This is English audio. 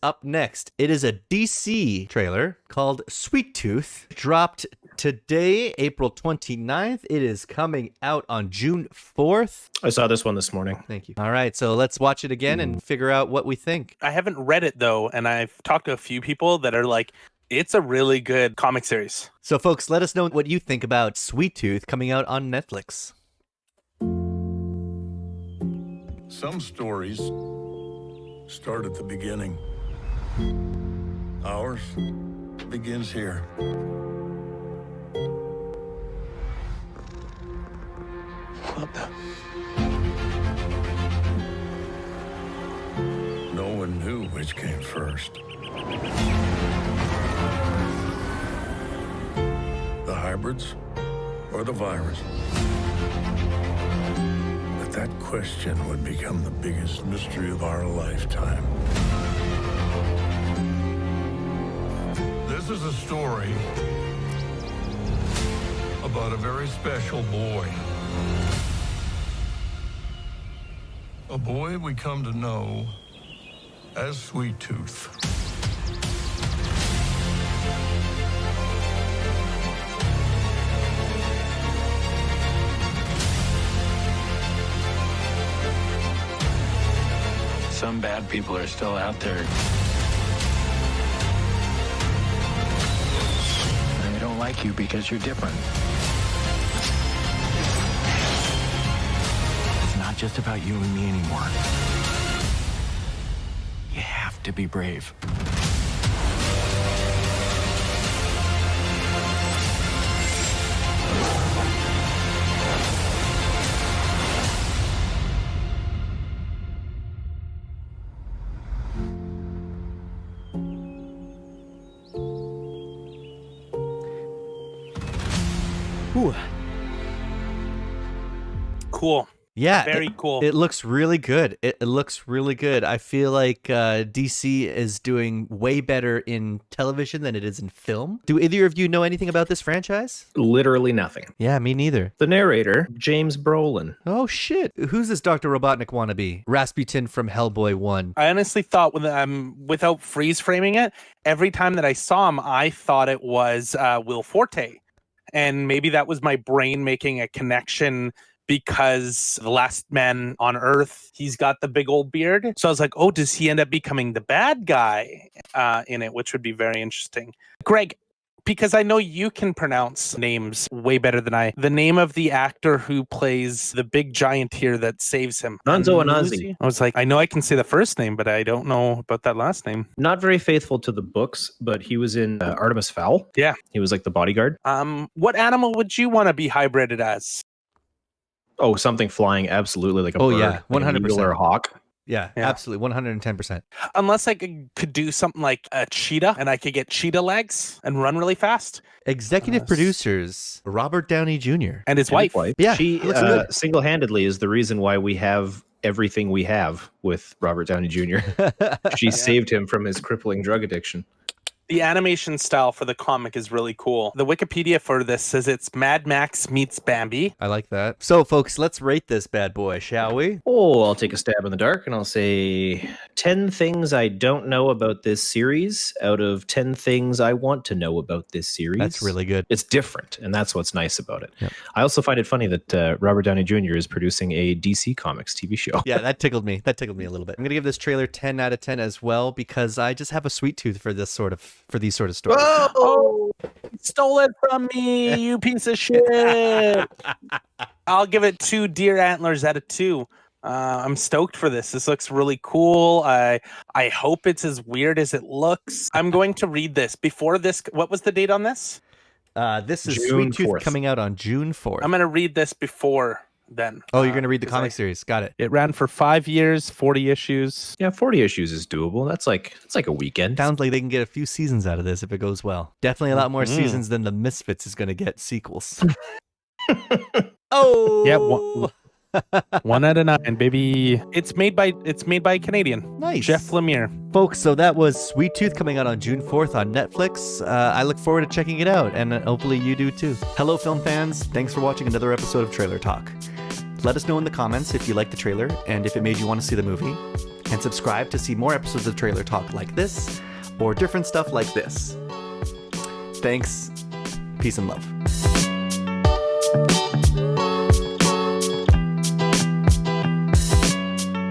up next. It is a DC trailer called Sweet Tooth. Dropped today, April 29th. It is coming out on June 4th. I saw this one this morning. Thank you. All right, so let's watch it again and figure out what we think. I haven't read it, though, and I've talked to a few people that are like, it's a really good comic series. So, folks, let us know what you think about Sweet Tooth coming out on Netflix. Some stories start at the beginning. Ours begins here. What the? No one knew which came first. The hybrids or the virus? But that question would become the biggest mystery of our lifetime. This is a story about a very special boy. A boy we come to know as Sweet Tooth. Some bad people are still out there. And they don't like you because you're different. It's not just about you and me anymore. You have to be brave. Ooh. Cool. Yeah. Very cool. It looks really good. It looks really good. I feel like DC is doing way better in television than it is in film. Do either of you know anything about this franchise? Literally nothing. Yeah, me neither. The narrator, James Brolin. Oh, shit. Who's this Dr. Robotnic wannabe? Rasputin from Hellboy 1. I honestly thought, without freeze framing it, every time that I saw him, I thought it was Will Forte. And maybe that was my brain making a connection because the last man on Earth, he's got the big old beard. So I was like, oh, does he end up becoming the bad guy in it, which would be very interesting. Greg, because I know you can pronounce names way better than I. The name of the actor who plays the big giant here that saves him. Nonzo Anazi. I was like, I know I can say the first name, but I don't know about that last name. Not very faithful to the books, but he was in Artemis Fowl. Yeah. He was like the bodyguard. What animal would you want to be hybrided as? Oh, something flying, absolutely, like a Oh, bird. yeah, 100%. An eagle or a hawk. Yeah, absolutely. 110%. Unless I could do something like a cheetah and I could get cheetah legs and run really fast. Executive producers, Robert Downey Jr. And his wife. Yeah, She looks good. single-handedly is the reason why we have everything we have with Robert Downey Jr. She saved him from his crippling drug addiction. The animation style for the comic is really cool. The Wikipedia for this says it's Mad Max meets Bambi. I like that. So, folks, let's rate this bad boy, shall we? Oh, I'll take a stab in the dark and I'll say 10 things I don't know about this series out of 10 things I want to know about this series. That's really good. It's different, and that's what's nice about it. Yep. I also find it funny that Robert Downey Jr. is producing a DC Comics TV show. Yeah, that tickled me. That tickled me a little bit. I'm going to give this trailer 10 out of 10 as well because I just have a sweet tooth for these sort of stories. Oh, stole it from me, you piece of shit. I'll give it 2 deer antlers out of 2. I'm stoked for this. This looks really cool. I hope it's as weird as it looks. I'm going to read this. Before this, what was the date on this? This is June Sweet Tooth 4th. coming out on June 4th. I'm going to read this before then. Oh, you're going to read the comic series. Got it. It ran for 5 years, 40 issues. Yeah, 40 issues is doable. That's like a weekend. Sounds like they can get a few seasons out of this if it goes well. Definitely a lot more seasons than the Misfits is going to get sequels. Oh, Yeah, 1 out of 9, baby. It's made by a Canadian. Nice. Jeff Lemire. Folks, so that was Sweet Tooth coming out on June 4th on Netflix. I look forward to checking it out, and hopefully you do too. Hello, film fans. Thanks for watching another episode of Trailer Talk. Let us know in the comments if you liked the trailer and if it made you want to see the movie. and subscribe to see more episodes of Trailer Talk like this or different stuff like this. Thanks. Peace and love.